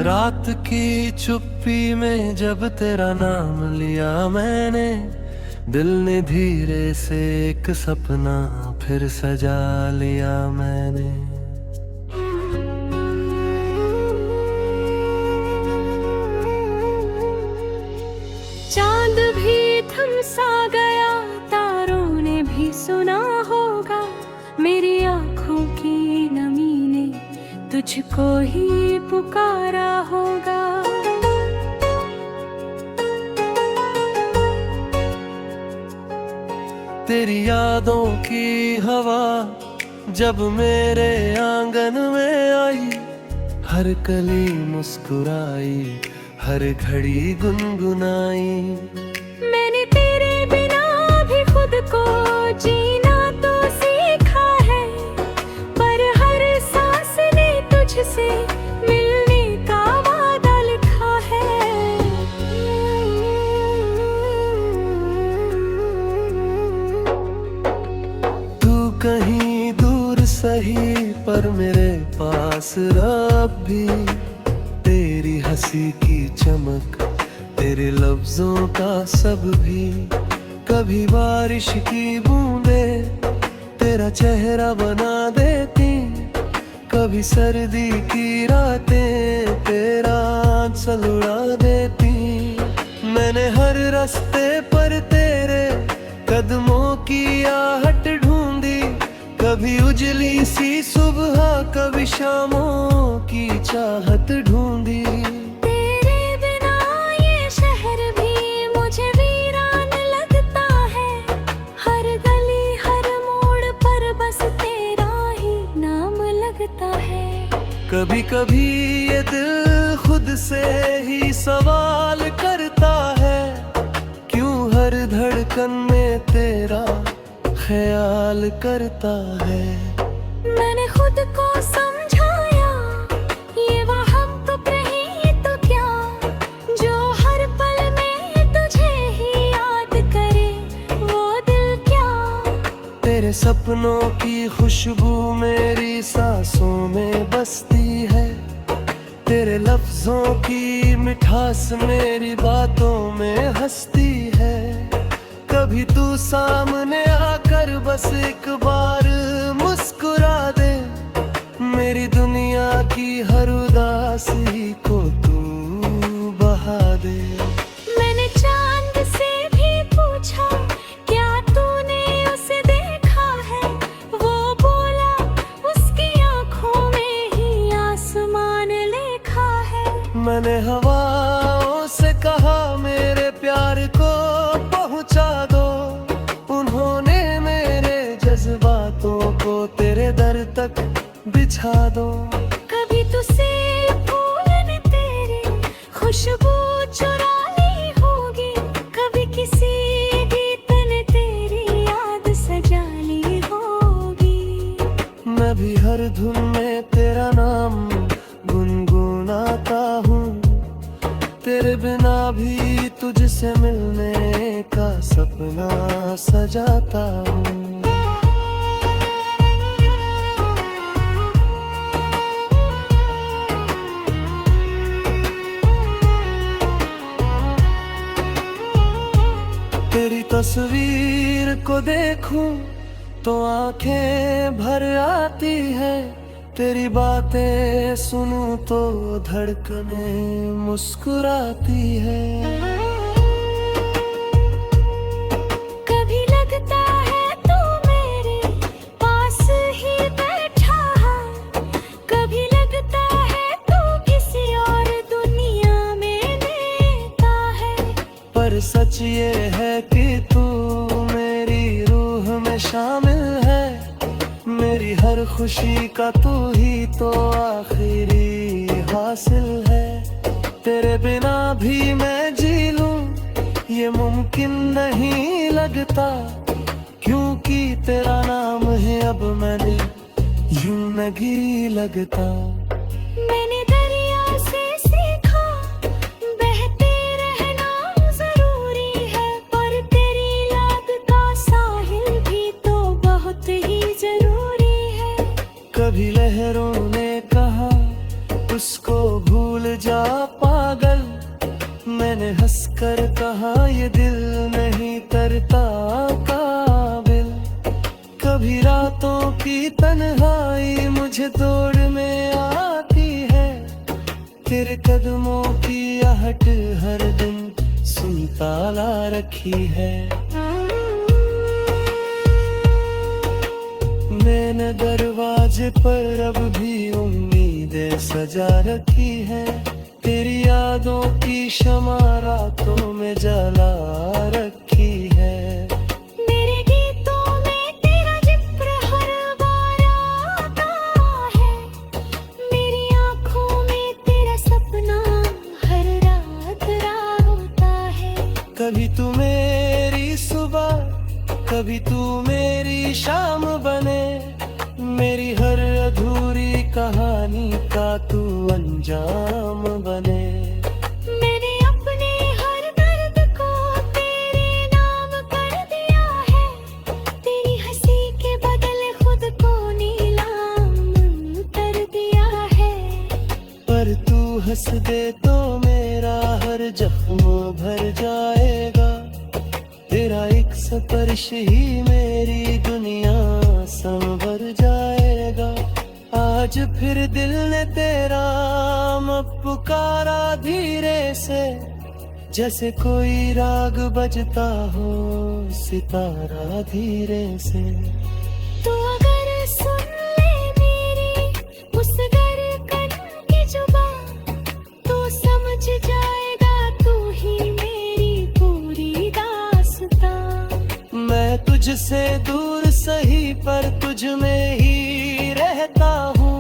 रात की चुप्पी में जब तेरा नाम लिया मैंने, दिल ने धीरे से एक सपना फिर सजा लिया मैंने। चांद भी थम सा गया, तारों ने भी सुना होगा, मेरी आंखों की नमी ने तुझको ही पुकारा होगा। तेरी यादों की हवा जब मेरे आंगन में आई, हर कली मुस्कुराई, हर घड़ी गुनगुनाई। मैंने तेरे बिना भी खुद को जीना तो सीखा है, पर हर सांस ने तुझसे मिलने का वादा लिखा है। तू कहीं दूर सही पर मेरे पास रब भी, तेरी हंसी की चमक, तेरे लफ्जों का सब भी। कभी बारिश की बूंदे तेरा चेहरा बना देती, कभी सर्दी की रातें तेरा आंचल उड़ा देती। मैंने हर रास्ते पर तेरे कदमों की आहट ढूंढी, कभी उजली सी सुबह, कभी शामों की चाहत ढूंढी। तेरे बिना ये शहर भी मुझे वीरान लगता है, हर गली हर मोड़ पर बस तेरा ही नाम लगता है। कभी कभी ये दिल खुद से ही सवाल करता है, क्यों हर धड़कन में तेरा ख्याल करता है। मैंने खुद को समझाया, ये वहम तो कहीं तो क्या, जो हर पल में तुझे ही याद करे, वो दिल क्या। तेरे सपनों की खुशबू मेरी सांसों में बसती है, तेरे लफ्जों की मिठास मेरी बातों में हंसती है। कभी तू सामने आकर बस एक बार मुस्कुरा दे, मेरी दुनिया की हर उदासी को तू बहा दे। मैंने चांद से भी पूछा, क्या तूने उसे देखा है, वो बोला उसकी आंखों में ही आसमान लिखा है। मैंने हवाओं से कहा मेरे प्यार को पहुंचा दो, उन्होंने मेरे जज्बातों को तेरे दर तक बिछा दो। कभी तुझसे फूल ने तेरी खुशबू चुरा ली होगी, कभी किसी गीत ने तेरी याद सजा ली होगी। मैं भी हर धुन में तेरा नाम गुनगुनाता हूँ, तेरे बिना भी तुझसे मिलने का सपना सजाता हूँ। तेरी तस्वीर को देखूं तो आंखें भर आती है, तेरी बातें सुनूं तो धड़कनें मुस्कुराती है। कभी लगता है तू मेरे पास ही बैठा है, कभी लगता है तू किसी और दुनिया में रहता है। पर सच ये है कि तू मेरी रूह में शामिल है, मेरी हर खुशी का तू ही तो आखिरी हासिल है। तेरे बिना भी मैं जी लूं ये मुमकिन नहीं लगता, क्योंकि तेरा नाम है अब मैंने यूं नहीं लगता। मैंने दरिया से सीखा, बहते रहना जरूरी है, पर तेरी उसको भूल जा पागल। मैंने हंसकर कहा ये दिल नहीं करता काबिल। कभी रातों की तन्हाई मुझे दौड़ में आती है, तेरे कदमों की आहट हर दिन सुनता ला रखी है। मैंने दरवाजे पर अब भी उम्मीदें सजा रखी है, तेरी यादों की शमा रातों में जला रखी है। मेरे गीतों में तेरा जिक्र हर बार आता है, मेरी आँखों में तेरा सपना हर रात होता है। कभी तू मेरी सुबह, कभी तू मेरी शाम बने, मेरी हर अधूरी कहानी का तू अंजाम बने। मैंने अपने हर दर्द को तेरे नाम कर दिया है, तेरी हंसी के बदले खुद को नीलाम कर दिया है। पर तू हंस दे तो मेरा हर जख्म भर जाएगा, तेरा एक स्पर्श ही मेरी दुनिया संवर जाएगा। आज फिर दिल ने तेरा नाम पुकारा धीरे से, जैसे कोई राग बजता हो सितारा धीरे से। तो अगर सुन ले मेरी उस धड़कन की जुबान, तो समझ जाएगा तू ही मेरी पूरी दास्तां। मैं तुझसे दूर सही पर तुझ में ही रहता हूँ,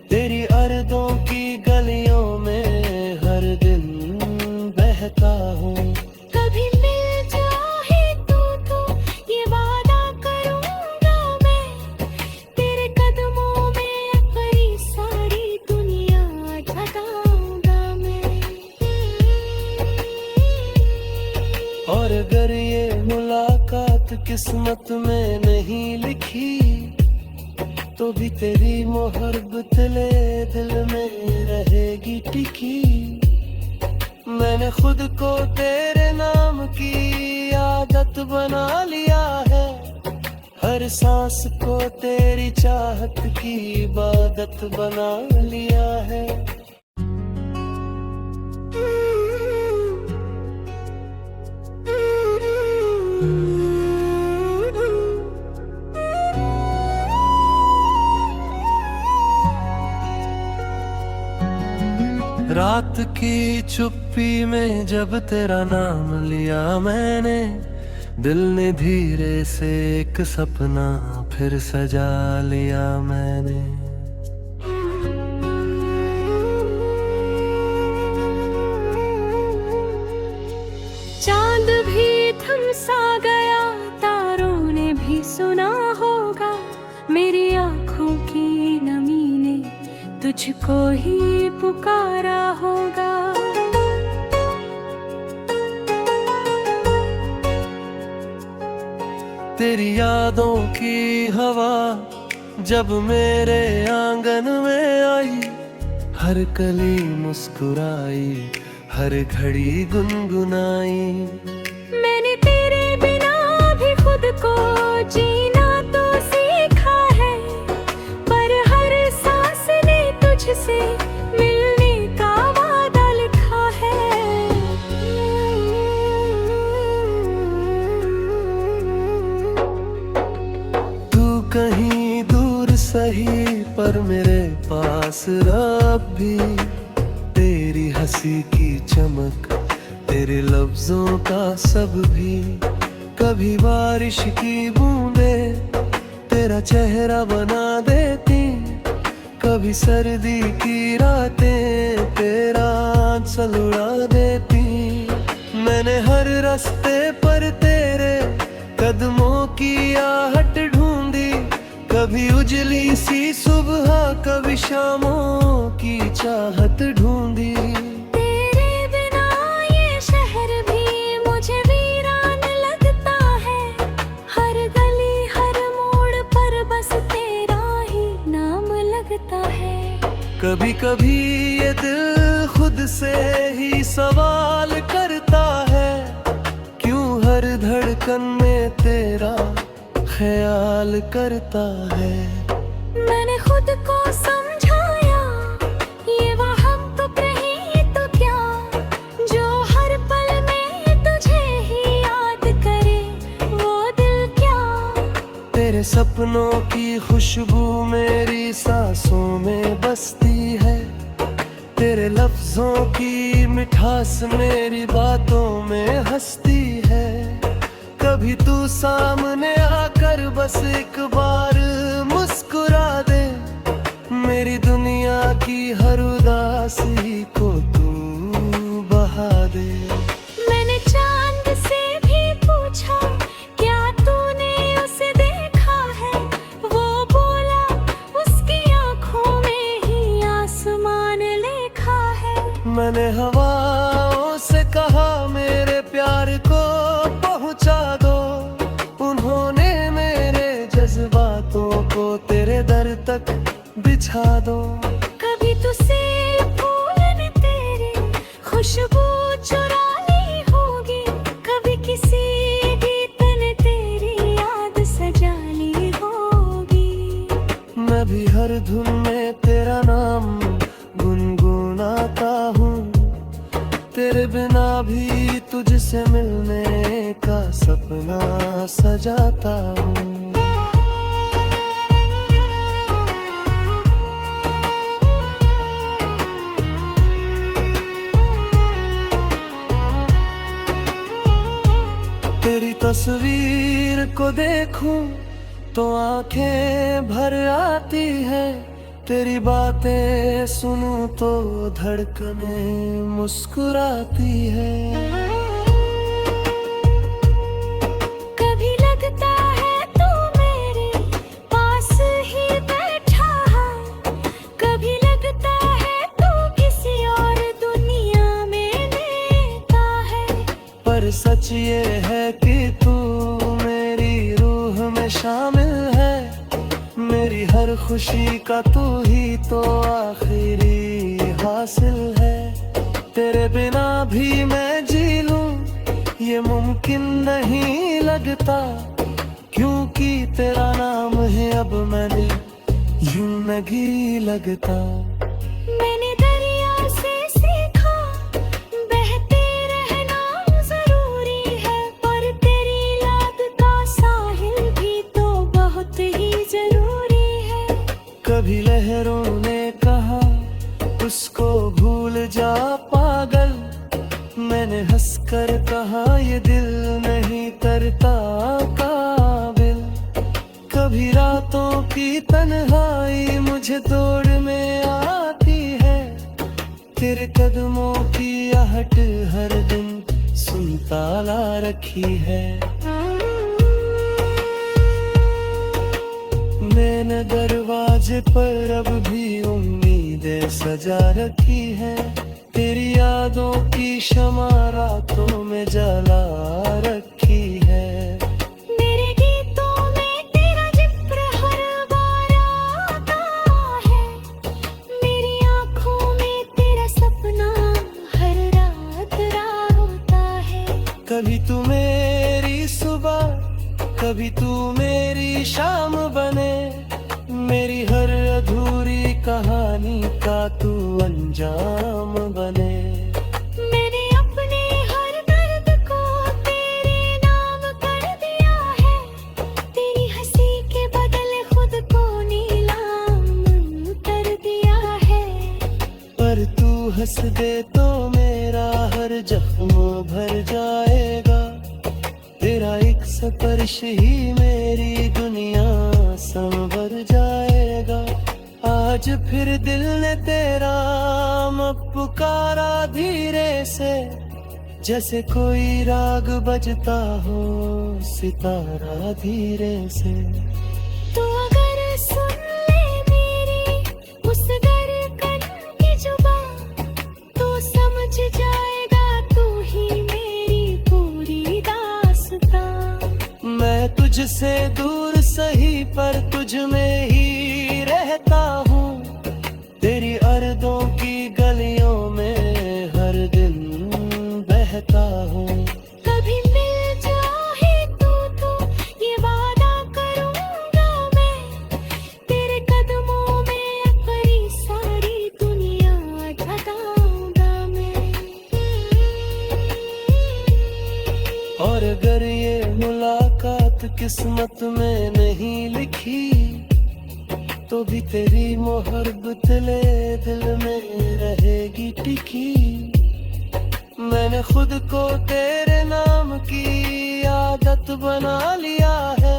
तेरी अर्दों की गलियों में हर दिन बहता हूँ। कभी मिल जाए तो ये वादा करूँगा मैं, तेरे कदमों में अपनी सारी दुनिया जगाऊंगा मैं। और अगर ये मुलाकात किस्मत में नहीं लिखी, तो भी तेरी मोहब्बत ले दिल में रहेगी टिकी। मैंने खुद को तेरे नाम की आदत बना लिया है, हर सांस को तेरी चाहत की इबादत बना लिया है। रात की चुप्पी में जब तेरा नाम लिया मैंने, दिल ने धीरे से एक सपना फिर सजा लिया मैंने। चांद भी थम सा गया, तारों ने भी सुना होगा, मेरी आँखों की नमी ने तुझको ही पुकारा होगा। तेरी यादों की हवा जब मेरे आंगन में आई, हर कली मुस्कुराई, हर घड़ी गुनगुनाई। मैंने तेरे बिना भी खुद को जीना तो सीखा है, पर हर सांस ने तुझसे मिलने का वादा लिखा है। तू कहीं दूर सही पर मेरे पास रब भी, तेरी हंसी की चमक, तेरे लफ्जों का सब भी। कभी बारिश की बूंदे तेरा चेहरा बना देती, कभी सर्दी की रातें तेरा आंचल उड़ा देती। मैंने हर रास्ते पर तेरे कदमों की आहट ढूंढी, कभी उजली सी सुबह, कभी शामों की चाहत ढूंढी। तेरे बिना ये शहर भी मुझे वीरान लगता है, हर गली हर मोड़ पर बस तेरा ही नाम लगता है। कभी कभी ये दिल खुद से ही सवाल करता है, क्यों हर धड़कन में तेरा ख्याल करता है। मैंने खुद को समझाया, ये वहम तो कहीं तो क्या, जो हर पल में तुझे ही याद करे, वो दिल क्या। तेरे सपनों की खुशबू मेरी सांसों में बसती है, तेरे लफ्जों की मिठास मेरी बातों में हंसती है। कभी तू सामने आकर बस एक बार मुस्कुरा दे, मेरी दुनिया की हर उदासी को तू बहा दे। मैंने चांद से भी पूछा, क्या तूने उसे देखा है, वो बोला उसकी आंखों में ही आसमान लिखा है। मैंने हवाओं से कहा मेरे प्यार को पहुंचा दो, उन्होंने मेरे जज्बातों को तेरे दर तक बिछा दो। कभी तुझसे फूल ने तेरी खुशबू चुरा ली होगी, कभी किसी गीत ने तेरी याद सजा ली होगी। मैं भी हर धुन में तेरा नाम गुनगुनाता हूँ, तेरे बिना भी तुझसे मिलने का सपना सजाता हूँ। तेरी तस्वीर को देखूं तो आंखें भर आती है, तेरी बातें सुनूं तो धड़कनें मुस्कुराती है। कभी लगता है तू मेरे पास ही बैठा है, कभी लगता है तू किसी और दुनिया में रहता है। पर सच ये है कि तू मेरी रूह में शामिल है, मेरी हर खुशी का तू ही तो आखिरी हासिल है। तेरे बिना भी मैं जी लूं ये मुमकिन नहीं लगता, क्योंकि तेरा नाम है अब मैंने जिंदगी लगता। मैंने दरिया से सीखा बहते रहना जरूरी है, पर तेरी याद का साहिल भी तो बहुत ही जरूरी है। कभी लहरों ने कहा उसको भूल जा पागल, मैंने हंसकर कहा ये दिल नहीं करता काबिल। कभी रातों की तन्हाई मुझे दौड़ में आती है, तेरे कदमों की आहट हर दिन सुनता ला रखी है। मैंने दरवाजे पर अब भी उम्मीदें सजा रखी है, तेरी यादों की शमा रातों में जला रखी है। मेरे गीतों में तेरा जिक्र हर बार आता है, मेरी आंखों में तेरा सपना हर रात होता है। कभी तू मेरी सुबह कभी तू मेरी शाम बने, मेरी हर अधूरी कहानी का तू अंजाम बने। मैंने अपने हर दर्द को तेरे नाम कर दिया है, तेरी हंसी के बदले खुद को नीलाम कर दिया है। पर तू हंस दे तो मेरा हर जख्म भर जाएगा, तेरा एक स्पर्श ही मेरी दुनिया संवर जाएगा। आज फिर दिल ने तेरा पुकारा धीरे से, जैसे कोई राग बजता हो सितारा धीरे से। तो अगर सुन ले मेरी उस धड़कन की जुबान, तो समझ जाएगा तू ही मेरी पूरी दास्तां। मैं तुझसे दूर सही पर तुझ में ही रहता हूँ, तेरी अगर ये मुलाकात किस्मत में नहीं लिखी, तो भी तेरी मोहब्बत ले दिल में रहेगी टिकी। मैंने खुद को तेरे नाम की आदत बना लिया है,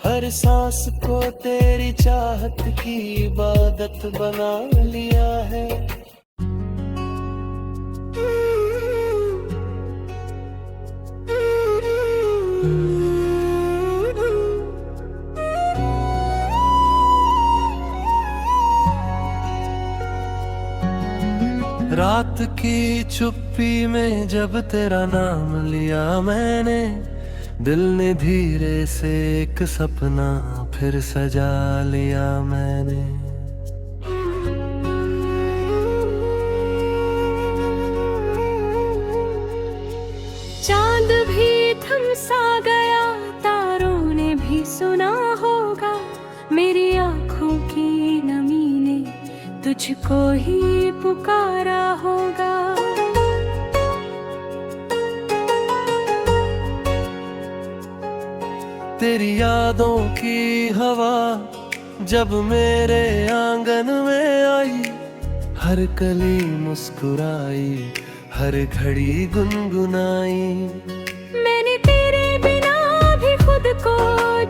हर सांस को तेरी चाहत की इबादत बना लिया है। रात की चुप्पी में जब तेरा नाम लिया मैंने, दिल ने धीरे से एक सपना फिर सजा लिया मैंने। चांद भी थम सा गया, तारों ने भी सुना होगा, मेरी आंखों की नमी ने तुझको ही पुकारा होगा। तेरी यादों की हवा जब मेरे आंगन में आई, हर कली मुस्कुराई, हर घड़ी गुनगुनाई। मैंने तेरे बिना भी खुद को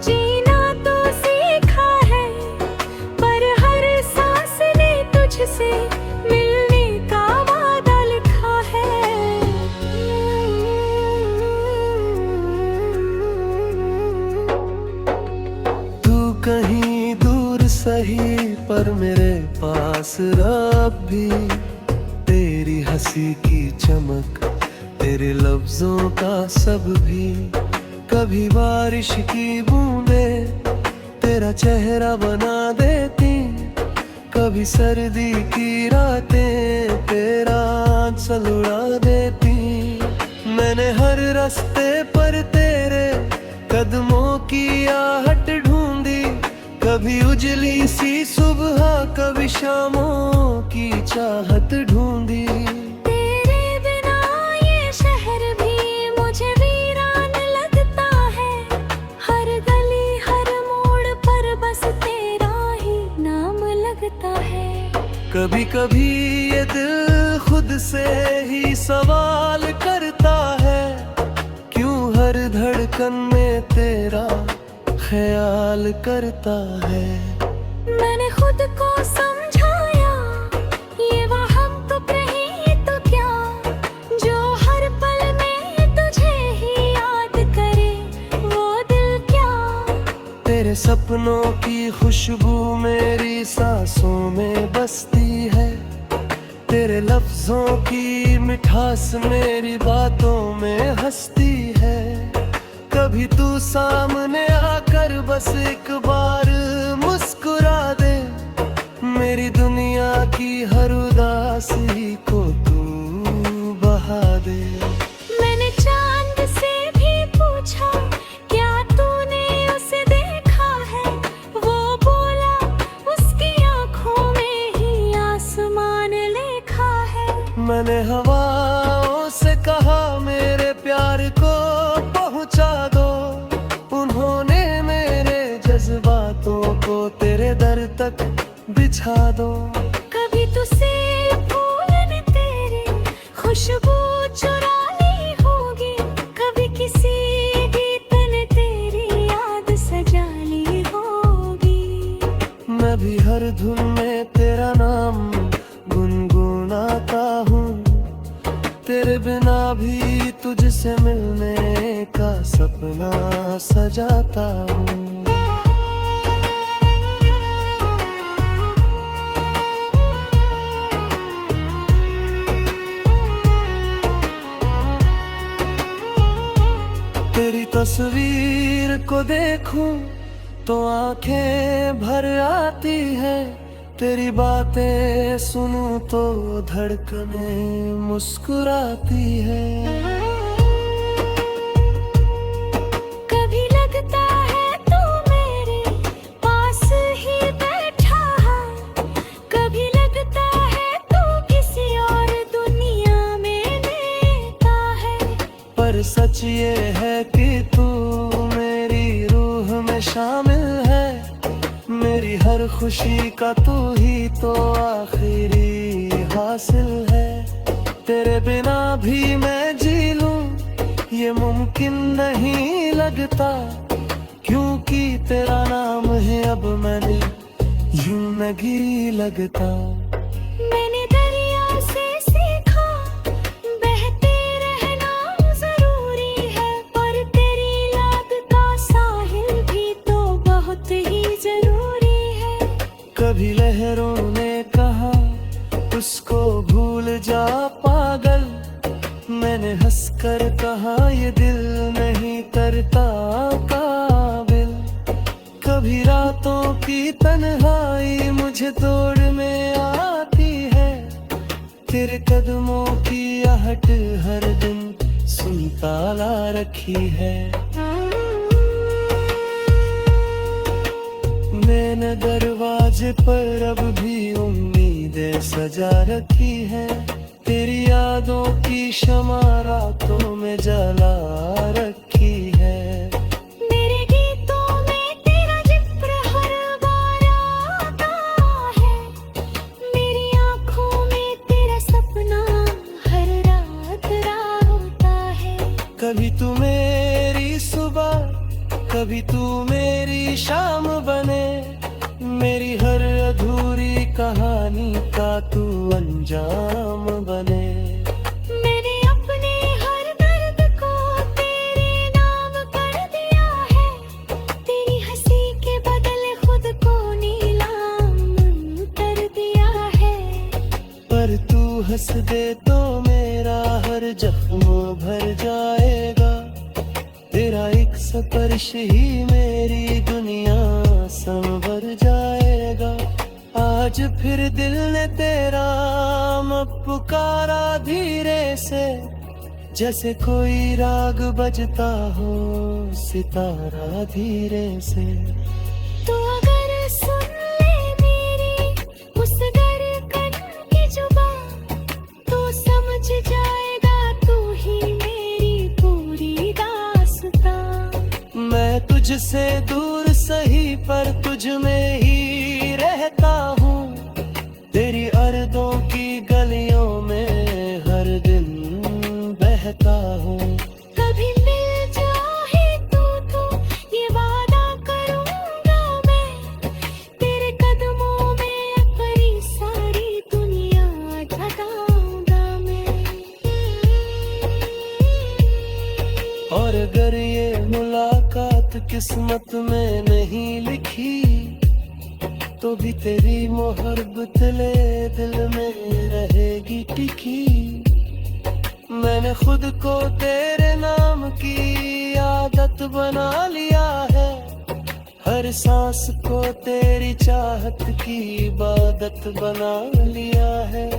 जीना तो सीखा है, पर हर सांस ने तुझसे मिलने का वादा लिखा है। तू कहीं दूर सही पर मेरे पास रब भी, तेरी हंसी की चमक, तेरे लफ्जों का सब भी। कभी बारिश की बूंदे तेरा चेहरा बना देती, कभी सर्दी की रातें तेरा आंचल उड़ा देती। मैंने हर रास्ते पर तेरे कदमों की आहट ढूंढी, कभी उजली सी सुबह, कभी शामों की चाहत ढूंढी। तेरे बिना ये शहर भी मुझे वीरान लगता है, हर गली हर मोड़ पर बस तेरा ही नाम लगता है। कभी कभी ये दिल खुद से ही सवाल करता है, क्यों हर धड़कन में तेरा ख्याल करता है। मैंने खुद को समझाया, ये वहम तो नहीं तो क्या, जो हर पल में तुझे ही याद करे वो दिल क्या। तेरे सपनों की खुशबू मेरी सांसों में बसती है, तेरे लफ्जों की मिठास मेरी बातों में हंसती है। कभी तू सामने आकर बस एक बार मुस्कुरा दे, मेरी दुनिया की हर उदासी को तू बहा दे। मैंने चांद से भी पूछा, क्या तूने उसे देखा है, वो बोला उसकी आंखों में ही आसमान लिखा है। मैंने हवाओं से कहा मेरे प्यार को पहुंचा दो, उन्होंने मेरे जज्बातों को तेरे दर तक बिछा दो। कभी तुझसे फूल ने तेरी खुशबू चुरा ली होगी, कभी किसी गीत ने तेरी याद सजा ली होगी। मैं भी हर धुन में तेरा नाम गुनगुनाता हूँ, तेरे बिना भी तुझसे मिलने का सपना सजाता हूँ। तेरी तस्वीर को देखूं तो आंखें भर आती है, तेरी बातें सुनूं तो धड़कनें मुस्कुराती है। कभी लगता है तू मेरे पास ही बैठा है, कभी लगता है तू किसी और दुनिया में रहता है। पर सच सच ये है कि तू मेरी रूह में शामिल है, मेरी हर खुशी का तू ही तो आखिरी हासिल है। तेरे बिना भी मैं जी लूं ये मुमकिन नहीं लगता, क्योंकि तेरा नाम है अब मैंने जिंदगी लगता। मैंने दरिया से सीखा बहते रहना जरूरी है, पर तेरी याद का साहिल भी तो बहुत ही जरूरी है। कभी लहरों ने कहा उसको भूल जा पागल, मैंने हंसकर कहा ये दिल नहीं करता काबिल। कभी रातों की तन्हाई मुझे दौड़ में आती है, तेरे कदमों की आहट हर दिन सुनता ला रखी है। मैंने दरवाजे पर अब भी उम्मीदें सजा रखी है, तेरी यादों की शमा रातों में जला रखी है। मेरे गीतों में तेरा जिक्र हर बार आता है, मेरी आँखों में तेरा सपना हर रात होता है। कभी तू मेरी सुबह, कभी तू मेरी शाम बने, मेरी हर अधूरी कहानी का तू अंजाम बने। मैंने अपने हर दर्द को तेरे नाम कर दिया है, तेरी हंसी के बदले खुद को नीलाम कर दिया है। पर तू हंस दे तो मेरा हर जख्म भर जाएगा, तेरा एक स्पर्श ही मेरी दुनिया संवर जाएगा। आज फिर दिल ने तेरा पुकारा धीरे से, जैसे कोई राग बजता हो सितारा धीरे से। तो अगर सुन ले मेरी उस धड़कन की जुबान, तो समझ जाएगा तू ही मेरी पूरी दास्तां। मैं तुझसे दूर सही पर तुझ में ही रहता हूँ, तेरी अर्ज़ों की गलियों में हर दिन बहता हूँ। कभी मिल जाए तू तो ये वादा करूँगा मैं, तेरे कदमों में अपनी सारी दुनिया ढकाऊँगा मैं। और अगर ये मुलाकात किस्मत में नहीं लिखी, तो भी तेरी मोहब्बत ले दिल में रहेगी टिकी। मैंने खुद को तेरे नाम की आदत बना लिया है, हर सांस को तेरी चाहत की इबादत बना लिया है।